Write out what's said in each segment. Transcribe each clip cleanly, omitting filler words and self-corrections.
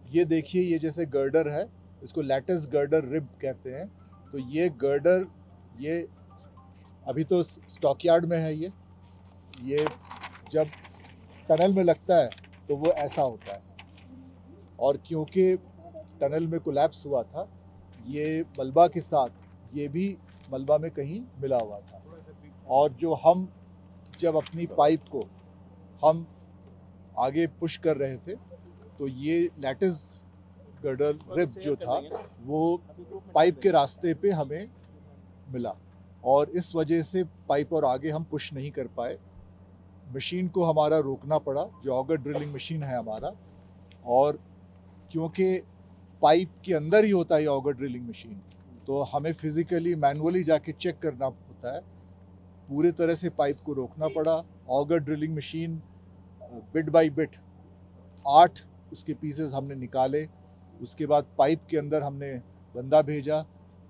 ये देखिए, ये जैसे गर्डर है, इसको लैटिस गर्डर रिब कहते हैं। तो ये गर्डर, ये अभी तो स्टॉक यार्ड में है। ये जब टनल में लगता है तो वो ऐसा होता है, और क्योंकि टनल में कोलैप्स हुआ था, ये मलबा के साथ ये भी मलबा में कहीं मिला हुआ था। और जो हम जब अपनी पाइप को हम आगे पुश कर रहे थे, तो ये लैटिस गर्डर रिब जो था वो पाइप के रास्ते पे हमें मिला, और इस वजह से पाइप और आगे हम पुश नहीं कर पाए। मशीन को हमारा रोकना पड़ा, जो ऑगर ड्रिलिंग मशीन है हमारा। और क्योंकि पाइप के अंदर ही होता है ऑगर ड्रिलिंग मशीन, तो हमें फिजिकली मैनुअली जाके चेक करना होता है। पूरी तरह से पाइप को रोकना पड़ा। Auger drilling machine bit by bit 8 उसके पीसेस हमने निकाले। उसके बाद पाइप के अंदर हमने बंदा भेजा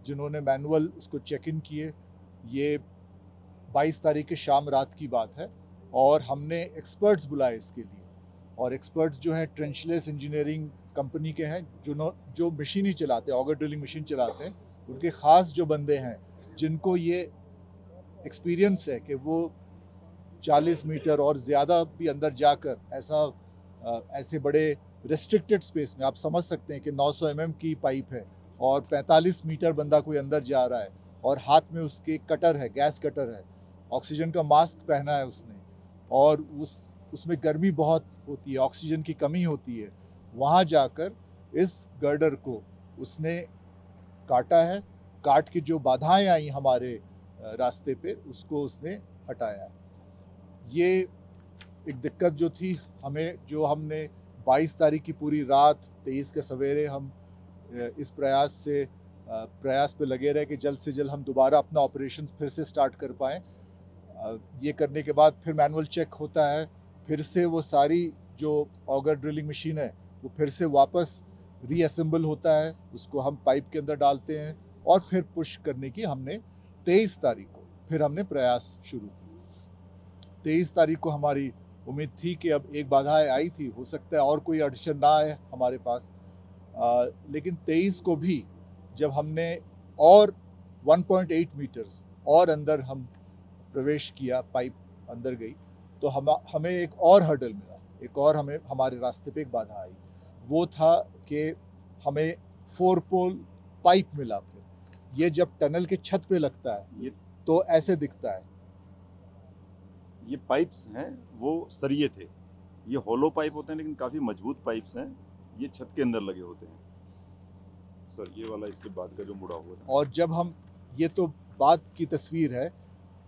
जिन्होंने मैनुअल उसको चेक इन किए। ये 22 तारीख के शाम रात की बात है, और हमने एक्सपर्ट्स बुलाए इसके लिए। और एक्सपर्ट्स जो हैं ट्रेंचलेस इंजीनियरिंग कंपनी के हैं, जो मशीन ही चलाते हैं, ऑगर ड्रिलिंग मशीन चलाते हैं। उनके ख़ास जो बंदे हैं जिनको ये एक्सपीरियंस है कि वो 40 मीटर और ज़्यादा भी अंदर जाकर ऐसे बड़े रेस्ट्रिक्टेड स्पेस में, आप समझ सकते हैं कि 900 की पाइप है और 45 मीटर बंदा कोई अंदर जा रहा है, और हाथ में उसके कटर है, गैस कटर है, ऑक्सीजन का मास्क पहना है उसने, और उसमें गर्मी बहुत होती है, ऑक्सीजन की कमी होती है। वहाँ जाकर इस गर्डर को उसने काटा है। काट के जो बाधाएं आई हमारे रास्ते पे, उसको उसने हटाया है। ये एक दिक्कत जो थी हमें, जो हमने 22 तारीख की पूरी रात, 23 के सवेरे हम इस प्रयास पे लगे रहे कि जल्द से जल्द हम दोबारा अपना ऑपरेशन फिर से स्टार्ट कर पाएँ। ये करने के बाद फिर मैनुअल चेक होता है, फिर से वो सारी जो ऑगर ड्रिलिंग मशीन है वो फिर से वापस रीअसेंबल होता है, उसको हम पाइप के अंदर डालते हैं, और फिर पुश करने की हमने 23 तारीख को फिर हमने प्रयास शुरू किया। 23 तारीख को हमारी उम्मीद थी कि अब एक बाधा आई थी, हो सकता है और कोई अड़चन ना आए हमारे पास। लेकिन 23 को भी जब हमने और 1.8 मीटर्स और अंदर हम प्रवेश किया, पाइप अंदर गई, तो हमें एक और हर्डल मिला, एक और हमें हमारे रास्ते पे एक बाधा आई। वो था कि हमें 4 पोल पाइप मिला। फिर ये जब टनल के छत पे लगता है ये तो ऐसे दिखता है। ये पाइप्स हैं वो सरिये थे, ये होलो पाइप होते हैं लेकिन काफी मजबूत पाइप्स हैं, ये छत के अंदर लगे होते हैं सर। ये वाला इसके बाद का जो मुड़ा हुआ था। और जब हम, ये तो बाद की तस्वीर है,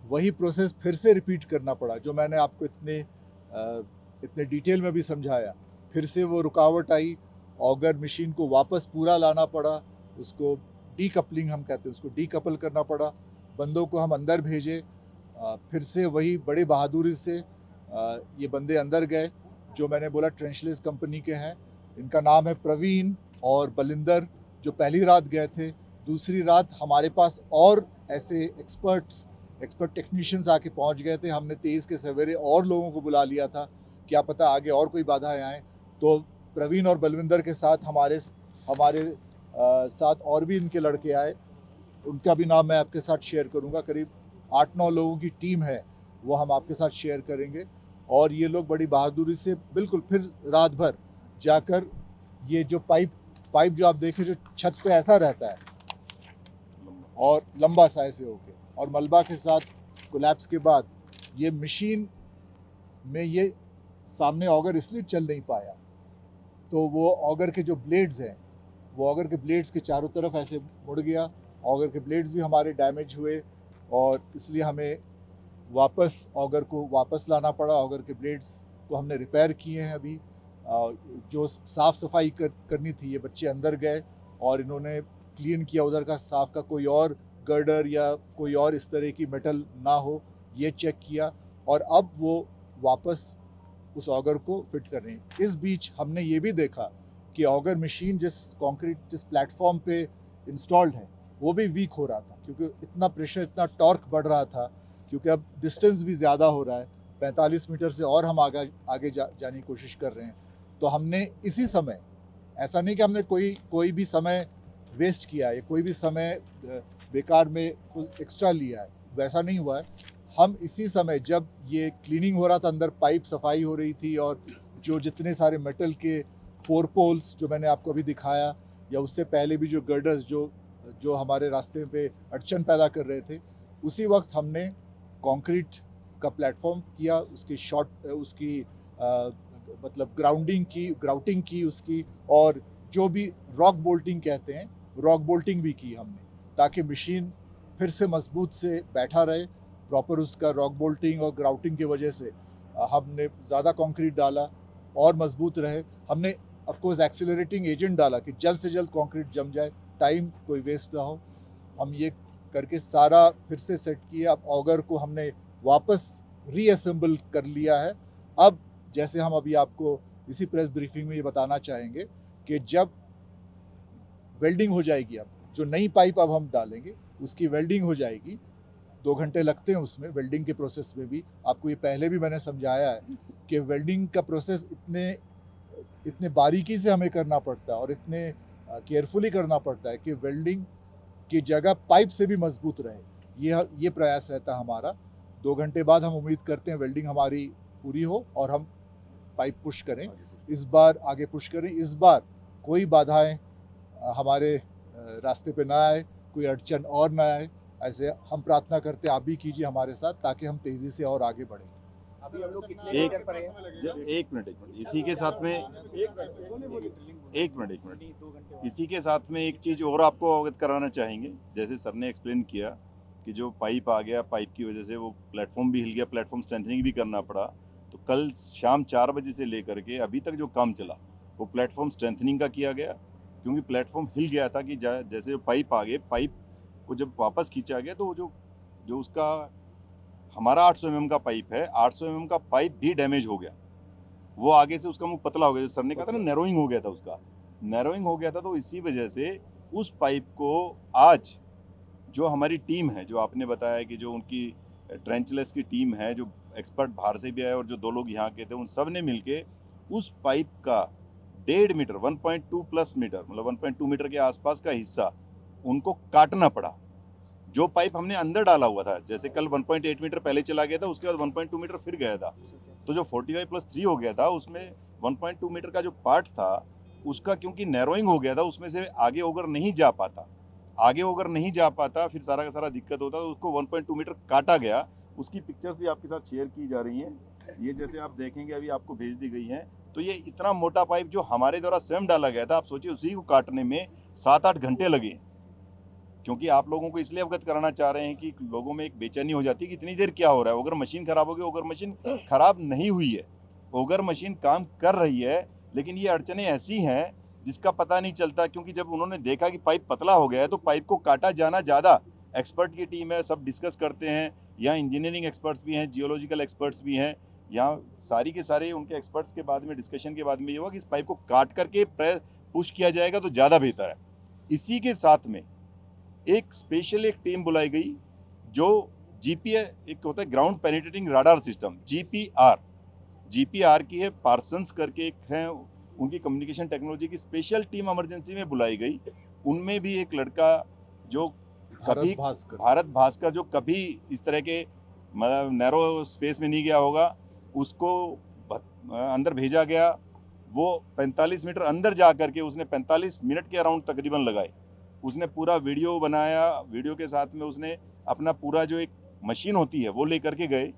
वही प्रोसेस फिर से रिपीट करना पड़ा जो मैंने आपको इतने डिटेल में भी समझाया। फिर से वो रुकावट आई, ऑगर मशीन को वापस पूरा लाना पड़ा, उसको डीकपलिंग हम कहते हैं, उसको डीकपल करना पड़ा। बंदों को हम अंदर भेजे, फिर से वही बड़ी बहादुरी से ये बंदे अंदर गए, जो मैंने बोला ट्रेंचलेस कंपनी के हैं। इनका नाम है प्रवीण और बलिंदर, जो पहली रात गए थे। दूसरी रात हमारे पास और ऐसे एक्सपर्ट टेक्नीशियंस आके पहुंच गए थे। हमने 23 के सवेरे और लोगों को बुला लिया था, क्या पता आगे और कोई बाधाएं आए। तो प्रवीण और बलविंदर के साथ हमारे हमारे साथ और भी इनके लड़के आए, उनका भी नाम मैं आपके साथ शेयर करूंगा। करीब 8-9 लोगों की टीम है, वो हम आपके साथ शेयर करेंगे। और ये लोग बड़ी बहादुरी से बिल्कुल फिर रात भर जाकर, ये जो पाइप जो आप देखें जो छत पे ऐसा रहता है और लंबा सा ऐसे होके, और मलबा के साथ कोलैप्स के बाद ये मशीन में ये सामने ऑगर इसलिए चल नहीं पाया, तो वो ऑगर के जो ब्लेड्स हैं, वो ऑगर के ब्लेड्स के चारों तरफ ऐसे मुड़ गया। ऑगर के ब्लेड्स भी हमारे डैमेज हुए, और इसलिए हमें वापस ऑगर को वापस लाना पड़ा। ऑगर के ब्लेड्स को हमने रिपेयर किए हैं अभी। जो साफ़ सफाई करनी थी, ये बच्चे अंदर गए और इन्होंने क्लीन किया उधर का, साफ का कोई और गर्डर या कोई और इस तरह की मेटल ना हो, ये चेक किया, और अब वो वापस उस ऑगर को फिट कर रहे हैं। इस बीच हमने ये भी देखा कि ऑगर मशीन जिस प्लेटफॉर्म पे इंस्टॉल्ड है, वो भी वीक हो रहा था, क्योंकि इतना प्रेशर, इतना टॉर्क बढ़ रहा था, क्योंकि अब डिस्टेंस भी ज़्यादा हो रहा है। 45 मीटर से और हम जाने की कोशिश कर रहे हैं। तो हमने इसी समय ऐसा नहीं कि हमने कोई भी समय वेस्ट किया है, कोई भी समय बेकार में एक्स्ट्रा लिया है, वैसा नहीं हुआ है। हम इसी समय जब ये क्लीनिंग हो रहा था, अंदर पाइप सफाई हो रही थी और जो जितने सारे मेटल के 4 पोल्स जो मैंने आपको अभी दिखाया, या उससे पहले भी जो गर्डर्स जो हमारे रास्ते पे अड़चन पैदा कर रहे थे, उसी वक्त हमने कंक्रीट का प्लेटफॉर्म किया, उसकी मतलब ग्राउटिंग की उसकी, और जो भी रॉक बोल्टिंग कहते हैं, रॉक बोल्टिंग भी की हमने, ताकि मशीन फिर से मजबूत से बैठा रहे प्रॉपर। उसका रॉक बोल्टिंग और ग्राउटिंग की वजह से हमने ज़्यादा कंक्रीट डाला और मजबूत रहे। हमने ऑफकोर्स एक्सीलरेटिंग एजेंट डाला कि जल्द से जल्द कंक्रीट जम जाए, टाइम कोई वेस्ट ना हो। हम ये करके सारा फिर से सेट किया। अब ऑगर को हमने वापस रीअसेंबल कर लिया है। अब जैसे हम अभी आपको इसी प्रेस ब्रीफिंग में ये बताना चाहेंगे कि जब वेल्डिंग हो जाएगी, अब जो नई पाइप अब हम डालेंगे उसकी वेल्डिंग हो जाएगी। 2 घंटे लगते हैं उसमें, वेल्डिंग के प्रोसेस में भी। आपको ये पहले भी मैंने समझाया है कि वेल्डिंग का प्रोसेस इतने बारीकी से हमें करना पड़ता है और इतने केयरफुली करना पड़ता है कि वेल्डिंग की जगह पाइप से भी मजबूत रहे। ये प्रयास रहता है हमारा। 2 घंटे बाद हम उम्मीद करते हैं वेल्डिंग हमारी पूरी हो और हम पाइप पुश करें, इस बार आगे पुश करें। इस बार कोई बाधाएं हमारे रास्ते पे ना आए, कोई अड़चन और ना आए, ऐसे हम प्रार्थना करते हैं। आप भी कीजिए हमारे साथ, ताकि हम तेजी से और आगे बढ़ें। अभी हम लोग कितने एक मीटर पर हैं? एक मिनट इसी के साथ में एक मिनट इसी के साथ में एक चीज और आपको अवगत कराना चाहेंगे। जैसे सर ने एक्सप्लेन किया कि जो पाइप आ गया, पाइप की वजह से वो प्लेटफॉर्म भी हिल गया, प्लेटफॉर्म स्ट्रेंथनिंग भी करना पड़ा। तो कल शाम 4 बजे से लेकर के अभी तक जो काम चला वो प्लेटफॉर्म स्ट्रेंथनिंग का किया गया, क्योंकि प्लेटफॉर्म हिल गया था कि जैसे पाइप आ गए, पाइप को जब वापस खींचा गया तो जो उसका हमारा 800 mm का पाइप है, 800 mm का पाइप भी डैमेज हो गया। वो आगे से उसका मुंह पतला हो गया, जो सर ने कहा था ना, नैरोइंग हो गया था, उसका नैरोइंग हो गया था। तो इसी वजह से उस पाइप को आज जो हमारी टीम है, जो आपने बताया कि जो उनकी ट्रेंचलेस की टीम है, जो एक्सपर्ट बाहर से भी आए और जो 2 लोग यहाँ के थे, उन सब ने मिलके उस पाइप का 1.5 मीटर 1.2 प्लस मीटर, मतलब 1.2 मीटर के आसपास का हिस्सा उनको काटना पड़ा। जो पाइप हमने अंदर डाला हुआ था, जैसे कल 1.8 मीटर पहले चला गया था, उसके बाद 1.2 मीटर फिर गया था, तो जो 45+3 हो गया था, उसमें 1.2 मीटर का जो पार्ट था उसका क्योंकि नैरोइंग हो गया था, उसमें से आगे ओवर नहीं जा पाता, फिर सारा का सारा दिक्कत होता, तो उसको 1.2 मीटर काटा गया। उसकी पिक्चर्स भी आपके साथ शेयर की जा रही हैं, ये जैसे आप देखेंगे अभी आपको भेज दी गई हैं। तो ये इतना मोटा पाइप जो हमारे द्वारा स्वयं डाला गया था, आप सोचिए उसी को काटने में 7-8 घंटे लगे। क्योंकि आप लोगों को इसलिए अवगत कराना चाह रहे हैं कि लोगों में एक बेचैनी हो जाती है कि इतनी देर क्या हो रहा है, अगर मशीन खराब होगी। अगर मशीन खराब नहीं हुई है, अगर मशीन काम कर रही है, लेकिन ये अड़चने ऐसी हैं जिसका पता नहीं चलता। क्योंकि जब उन्होंने देखा कि पाइप पतला हो गया है तो पाइप को काटा जाना ज़्यादा। एक्सपर्ट की टीम है, सब डिस्कस करते हैं, यहाँ इंजीनियरिंग एक्सपर्ट्स भी हैं, जियोलॉजिकल एक्सपर्ट्स भी हैं, यहाँ सारी के सारे उनके एक्सपर्ट्स के बाद में डिस्कशन के बाद में ये हुआ कि इस पाइप को काट करके पुश किया जाएगा तो ज़्यादा बेहतर है। इसी के साथ में एक स्पेशल एक टीम बुलाई गई, जो जीपीआर, एक होता है ground penetrating radar system, GPR की है, पार्सन्स करके एक है, उनकी कम्युनिकेशन टेक्नोलॉजी की स्पेशल टीम इमरजेंसी में बुलाई गई। उनमें भी एक लड़का जो कभी भारत भास्कर, जो कभी इस तरह के मतलब नैरो स्पेस में नहीं गया होगा, उसको अंदर भेजा गया। वो 45 मीटर अंदर जा करके उसने 45 मिनट के अराउंड तकरीबन लगाए। उसने पूरा वीडियो बनाया, वीडियो के साथ में उसने अपना पूरा जो एक मशीन होती है वो लेकर के गए।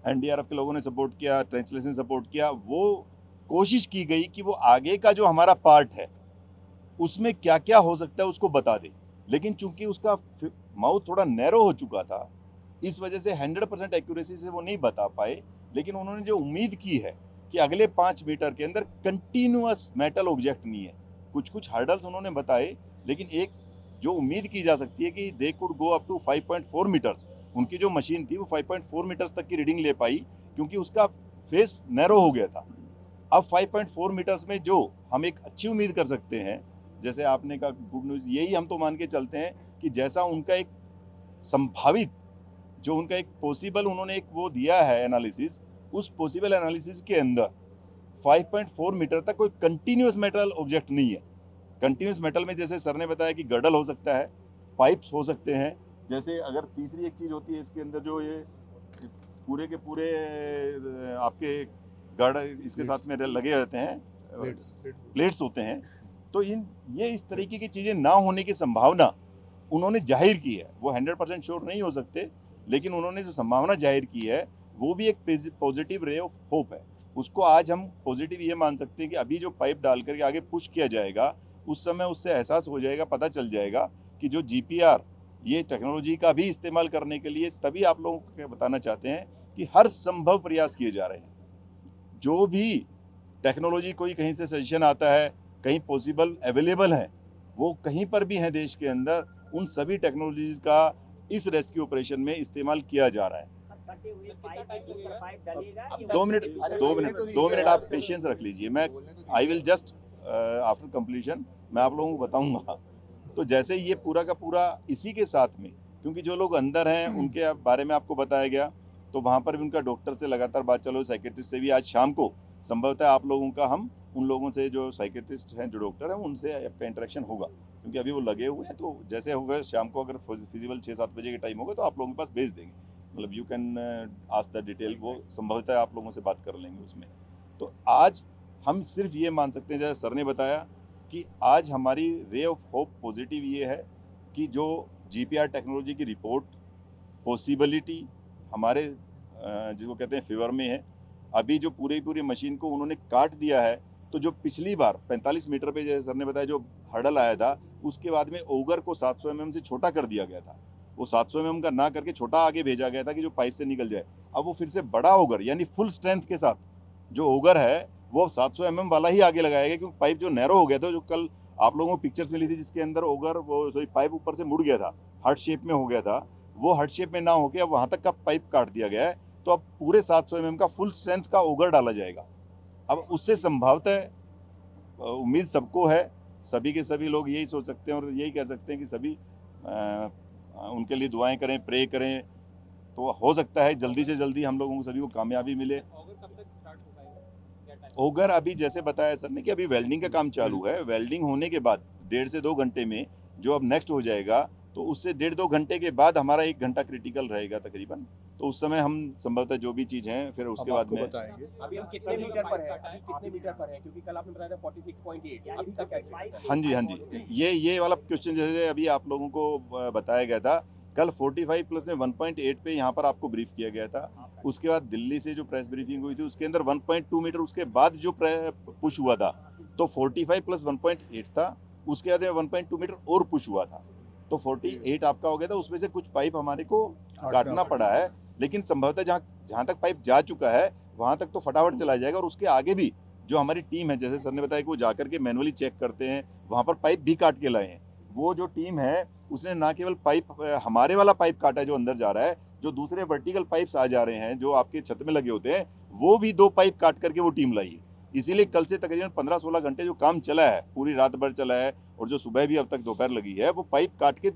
एनडीआरएफ के लोगों ने सपोर्ट किया, ट्रांसलेशन सपोर्ट किया। वो कोशिश की गई कि वो आगे का जो हमारा पार्ट है उसमें क्या क्या हो सकता है उसको बता दे, लेकिन चूंकि उसका माउथ थोड़ा नैरो हो चुका था, इस वजह से 100% एक्यूरेसी से वो नहीं बता पाए। लेकिन उन्होंने जो उम्मीद की है कि अगले 5 मीटर के अंदर कंटिन्यूअस मेटल ऑब्जेक्ट नहीं है, कुछ कुछ हर्डल्स उन्होंने बताए, लेकिन एक जो उम्मीद की जा सकती है कि they could go up to 5.4 metres. उनकी जो मशीन थी वो 5.4 मीटर्स तक की रीडिंग ले पाई, क्योंकि उसका फेस नैरो हो गया था। अब 5.4 मीटर्स में जो हम एक अच्छी उम्मीद कर सकते हैं, जैसे आपने कहा गुड न्यूज, यही हम तो मान के चलते हैं कि जैसा उनका एक संभावित, जो उनका एक पॉसिबल उन्होंने एक वो दिया है एनालिसिस, उस पॉसिबल एनालिसिस के अंदर 5.4 मीटर तक कोई कंटिन्यूस मेटल ऑब्जेक्ट नहीं है। कंटिन्यूस मेटल में जैसे सर ने बताया कि गर्डल हो सकता है, पाइप्स हो सकते हैं, जैसे अगर तीसरी एक चीज होती है इसके अंदर जो ये पूरे के पूरे आपके गार्ड इसके साथ में लगे रहते हैं, प्लेट्स होते हैं। तो ये इस तरीके की चीजें ना होने की संभावना उन्होंने जाहिर की है। वो 100% श्योर नहीं हो सकते, लेकिन उन्होंने जो संभावना जाहिर की है वो भी एक पॉजिटिव रे ऑफ होप है। उसको आज हम पॉजिटिव ये मान सकते हैं कि अभी जो पाइप डाल करके आगे पुश किया जाएगा, उस समय उससे एहसास हो जाएगा, पता चल जाएगा कि जो जीपीआर ये टेक्नोलॉजी का भी इस्तेमाल करने के लिए, तभी आप लोगों को बताना चाहते हैं कि हर संभव प्रयास किए जा रहे हैं। जो भी टेक्नोलॉजी कोई कहीं से सजेशन आता है, कहीं पॉसिबल अवेलेबल है, वो कहीं पर भी है देश के अंदर, उन सभी टेक्नोलॉजीज का इस रेस्क्यू ऑपरेशन में इस्तेमाल किया जा रहा है। अब 2 मिनट आप पेशेंस रख लीजिए। मैं I will just after completion मैं आप लोगों को बताऊंगा। तो जैसे ये पूरा का पूरा इसी के साथ में, क्योंकि जो लोग अंदर हैं उनके बारे में आपको बताया गया, तो वहां पर भी उनका डॉक्टर से लगातार बात चालू है, साइकेट्रिस्ट से भी। आज शाम को संभवतः आप लोगों का, हम उन लोगों से जो साइकेट्रिस्ट हैं, जो डॉक्टर हैं, उनसे आपका इंटरेक्शन होगा, क्योंकि अभी वो लगे हुए हैं। तो जैसे होगा शाम को, अगर फिजिबल 6-7 बजे के टाइम होगा तो आप लोगों के पास भेज देंगे। मतलब you can ask the detail, वो संभवतः आप लोगों से बात कर लेंगे उसमें। तो आज हम सिर्फ ये मान सकते हैं, जैसे सर ने बताया, कि आज हमारी रे ऑफ होप पॉजिटिव ये है कि जो जीपीआर टेक्नोलॉजी की रिपोर्ट पॉसिबिलिटी हमारे जिसको कहते हैं फेवर में है। अभी जो पूरी मशीन को उन्होंने काट दिया है, तो जो पिछली बार 45 मीटर पे जैसे सर ने बताया जो हर्डल आया था, उसके बाद में ओगर को 700 mm से छोटा कर दिया गया था। वो 700 mm का ना करके छोटा आगे भेजा गया था कि जो पाइप से निकल जाए। अब वो फिर से बड़ा ओगर यानी फुल स्ट्रेंथ के साथ जो ओगर है वो 700 mm वाला ही आगे लगाया गया, क्योंकि पाइप जो नैरो हो गया था, जो कल आप लोगों को पिक्चर्स मिली थी जिसके अंदर ओगर वो सॉरी पाइप ऊपर से मुड़ गया था, हार्ट शेप में हो गया था, वो हार्ट शेप में ना होके अब वहां तक का पाइप काट दिया गया है। तो अब पूरे 700 mm का फुल स्ट्रेंथ का ओगर डाला जाएगा। अब उससे संभवतः उम्मीद सबको है, सभी के सभी लोग यही सोच सकते हैं और यही कह सकते हैं कि सभी उनके लिए दुआएं करें, प्रे करें, तो हो सकता है जल्दी से जल्दी हम लोगों को सभी को कामयाबी मिले। ओगर अभी जैसे बताया सर ने कि अभी वेल्डिंग का काम चालू है। वेल्डिंग होने के बाद 1.5 से 2 घंटे में जो अब नेक्स्ट हो जाएगा, तो उससे 1.5-2 घंटे के बाद हमारा 1 घंटा क्रिटिकल रहेगा तकरीबन। तो उस समय हम संभवतः जो भी चीज है फिर उसके बाद में बताएंगे। अभी हम कितने मीटर पर है? अभी कितने मीटर पर है? क्योंकि कल आपने बताया था 46.8, अभी तक क्या है? हाँ जी, ये वाला क्वेश्चन जैसे अभी आप लोगों को बताया गया था, कल 45 प्लस में 1.8 पे यहाँ पर आपको ब्रीफ किया गया था। उसके बाद दिल्ली से जो प्रेस ब्रीफिंग हुई थी उसके अंदर 1.2 मीटर उसके बाद जो पुश हुआ था, तो 45 प्लस 1.8 था, उसके बाद 1.2 मीटर और पुश हुआ था, तो 48 आपका हो गया था। उसमें से कुछ पाइप हमारे को काटना पड़ा है, लेकिन संभवतः जहाँ तक पाइप जा चुका है वहां तक तो फटाफट चला जाएगा। और उसके आगे भी जो हमारी टीम है, जैसे सर ने बताया कि वो जाकर के मैनुअली चेक करते हैं, वहां पर पाइप भी काट के लाए हैं। वो जो टीम है उसने ना केवल पाइप हमारे वाला पाइप काटा है जो अंदर जा रहा है, जो दूसरे वर्टिकल पाइप्स आ जा रहे हैं जो आपके छत में लगे होते हैं, वो भी 2 पाइप काट करके वो टीम लाई है। इसीलिए कल से तकरीबन 15-16 घंटे जो काम चला है, पूरी रात भर चला है, और जो सुबह भी अब तक दोपहर लगी है, वो पाइप काट के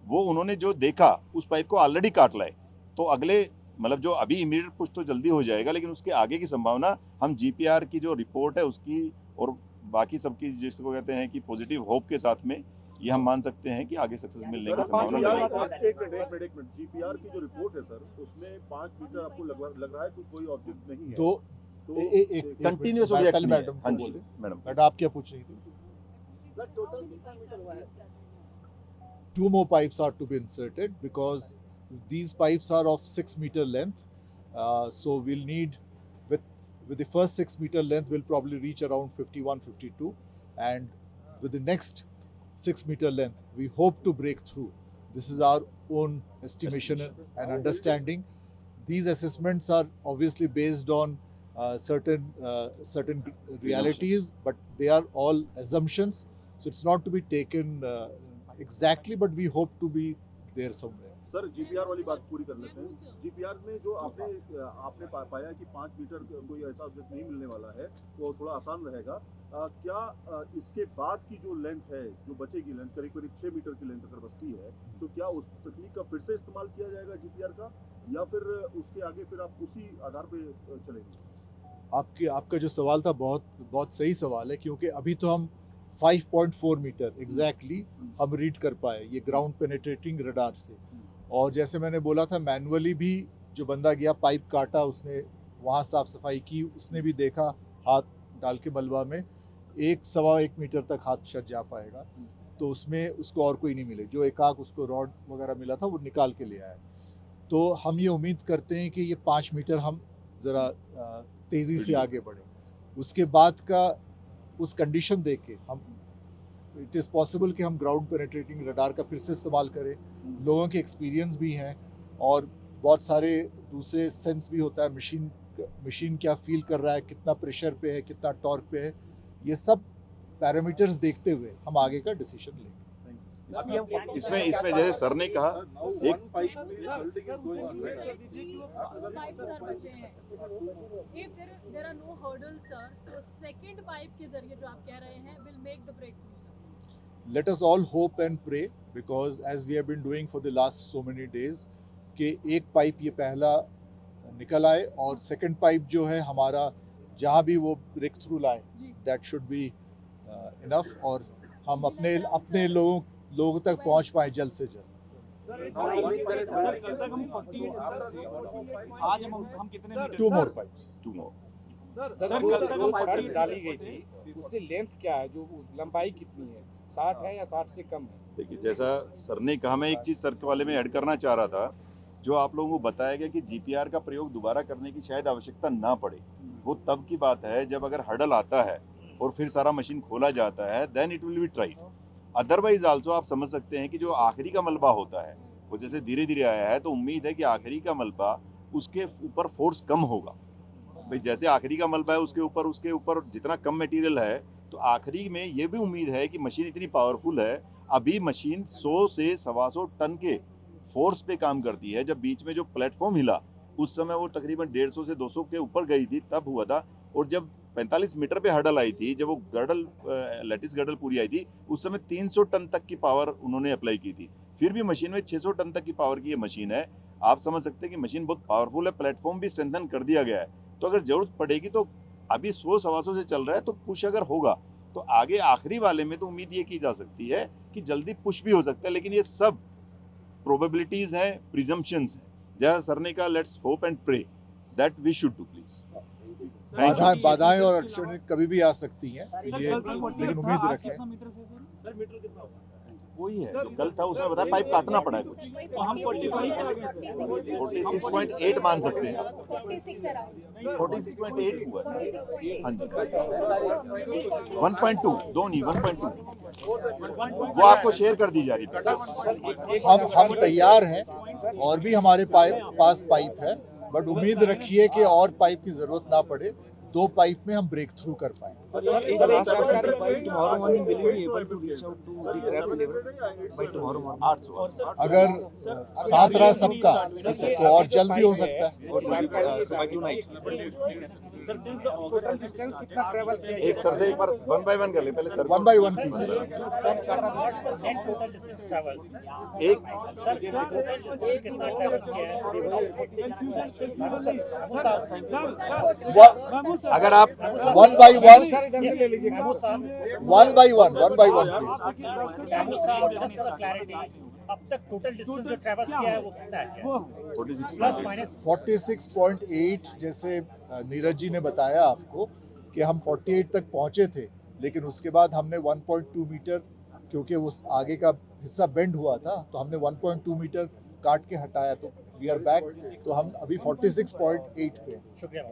वो उन्होंने जो देखा उस पाइप को ऑलरेडी काट लाए। तो अगले मतलब जो अभी इमीडिएट पुश तो जल्दी हो जाएगा, लेकिन उसके आगे की संभावना हम जीपीआर की जो रिपोर्ट है उसकी और बाकी सबकी जिसको कहते हैं कि पॉजिटिव होप के साथ में ये हम मान सकते हैं कि आगे सक्सेस मिलने की संभावना लगेगी। एक मिनट, जीपीआर की जो रिपोर्ट है सर, उसमें 5 मीटर आपको लग रहा है कि कोई ऑब्जेक्ट नहीं है। तो एक कंटिन्यूस पहले ऑब्जेक्ट। मैडम हाँ को जी बोले। मैडम, आप क्या पूछ रही थी? सर टोटल कितना मीटर हुआ है? 2 more pipes are to be inserted because these pipes are of 6 meter length. So we'll need with the first 6 meter length we'll probably reach around 51-52, and with the next 6 meter length we hope to break through. This is our own estimation and understanding. These assessments are obviously based on certain realities, but they are all assumptions, so it's not to be taken exactly, but we hope to be there somewhere. Sir GPR वाली बात पूरी कर लेते हैं। GPR में जो आपने पाया कि 5 मीटर कोई ऐसा ऑब्जेक्ट नहीं मिलने वाला है, वो थोड़ा आसान रहेगा। क्या इसके बाद की जो लेंथ है, जो बचेगी लेंथ करीब 6 मीटर की लेंथ अगर बचती है, तो क्या उस तकनीक का फिर से इस्तेमाल किया जाएगा जीपीआर का, या फिर उसके आगे फिर आप उसी आधार पे चलेंगे? आपका जो सवाल था बहुत सही सवाल है, क्योंकि अभी तो हम 5.4 मीटर एग्जैक्टली हम रीड कर पाए ये ग्राउंड पेनिट्रेटिंग रडार से। और जैसे मैंने बोला था, मैनुअली भी जो बंदा गया पाइप काटा, उसने वहाँ साफ सफाई की, उसने भी देखा हाथ डाल के मलबा में 1-1.25 मीटर तक हाथ शायद जा पाएगा, तो उसमें उसको और कोई नहीं मिले। जो एकाक उसको रॉड वगैरह मिला था वो निकाल के ले आया। तो हम ये उम्मीद करते हैं कि ये 5 मीटर हम ज़रा तेज़ी से आगे बढ़ें। उसके बाद का उस कंडीशन देख के हम इट इज़ पॉसिबल कि हम ग्राउंड पेनिट्रेटिंग रडार का फिर से इस्तेमाल करें। लोगों के एक्सपीरियंस भी हैं और बहुत सारे दूसरे सेंस भी होता है, मशीन क्या फील कर रहा है, कितना प्रेशर पे है, कितना टॉर्क पे है, ये सब पैरामीटर्स देखते हुए हम आगे का डिसीजन लेंगे। इसमें जैसे सर ने कहा एक there are no hurdles, sir, तो second pipe के जरिए जो आप कह रहे हैं will make the breakthrough, sir. Let us all hope and pray, because as we have been doing for the last so many days, कि एक पाइप ये पहला निकल आए और सेकंड पाइप जो है हमारा जहाँ भी वो ब्रेक थ्रू लाए, दैट शुड बी इनफ, और हम अपने लोगों तक पहुँच पाए जल्द से जल्द। आज हम कितने मीटर? 2 more pipes. सर कल तक जो छड़ डाली गई थी उससे लेंथ क्या है, जो लंबाई कितनी है, 60 है या 60 से कम है? देखिए, जैसा सर ने कहा, मैं एक चीज सर के वाले में ऐड करना चाह रहा था। जो आप लोगों को बताया गया कि जीपीआर का प्रयोग दोबारा करने की शायद आवश्यकता ना पड़े, वो तब की बात है जब अगर हर्डल आता है और फिर सारा मशीन खोला जाता है, then it will be tried. Otherwise also आप समझ सकते हैं कि जो आखिरी का मलबा होता है वो जैसे धीरे धीरे आया है, तो उम्मीद है कि आखिरी का मलबा उसके ऊपर फोर्स कम होगा। भाई जैसे आखिरी का मलबा है उसके ऊपर जितना कम मटेरियल है, तो आखिरी में ये भी उम्मीद है कि मशीन इतनी पावरफुल है। अभी मशीन 100 से 125 टन के फोर्स पे काम करती है। जब बीच में जो प्लेटफॉर्म हिला उस समय वो तकरीबन 150 से 200 के ऊपर गई थी, तब हुआ था। और जब 45 मीटर पे हर्डल आई थी, जब वो लैटिस गर्डल पूरी आई थी, उस समय 300 टन तक की पावर उन्होंने अप्लाई की थी। फिर भी मशीन में 600 टन तक की पावर की ये मशीन है। आप समझ सकते हैं कि मशीन बहुत पावरफुल है। प्लेटफॉर्म भी स्ट्रेंथन कर दिया गया है, तो अगर जरूरत पड़ेगी तो अभी 100-125 से चल रहा है, तो पुश अगर होगा तो आगे आखिरी वाले में तो उम्मीद ये की जा सकती है कि जल्दी पुश भी हो सकता है। लेकिन ये सब प्रोबेबिलिटीज हैं, प्रिजम्पशंस हैं। जैसा सर ने कहा, let's hope and pray that we should do please. बाधाएं और अड़चनें कभी भी आ सकती हैं, लेकिन उम्मीद रखें। वही है जो कल था, उसमें बताया पाइप काटना पड़ा है कुछ। 46.8 मान सकते हैं, 46.8 हुआ है। हाँ जी, 1.2 दो नहीं, 1.2 वो आपको शेयर कर दी जा रही है। हम तैयार हैं, और भी हमारे पास पाइप है, बट उम्मीद रखिए कि और पाइप की जरूरत ना पड़े, 2 पाइप में हम ब्रेक थ्रू कर पाएं। अगर साथ रहा सबका तो और जल्द भी हो सकता है। एक सर से एक बार 1 by 1 कर ले, पहले सर 1 by 1 कीजिए। अगर आप 1 by 1 प्लीज। अब तक टोटल डिस्टेंस जो ट्रैवर्स किया है वो कितना है? 46.8 जैसे नीरज जी ने बताया आपको कि हम 48 तक पहुंचे थे, लेकिन उसके बाद हमने 1.2 मीटर, क्योंकि उस आगे का हिस्सा बेंड हुआ था, तो हमने 1.2 मीटर काट के हटाया, तो वी आर बैक। तो हम अभी 46.8 पे हैं। शुक्रिया।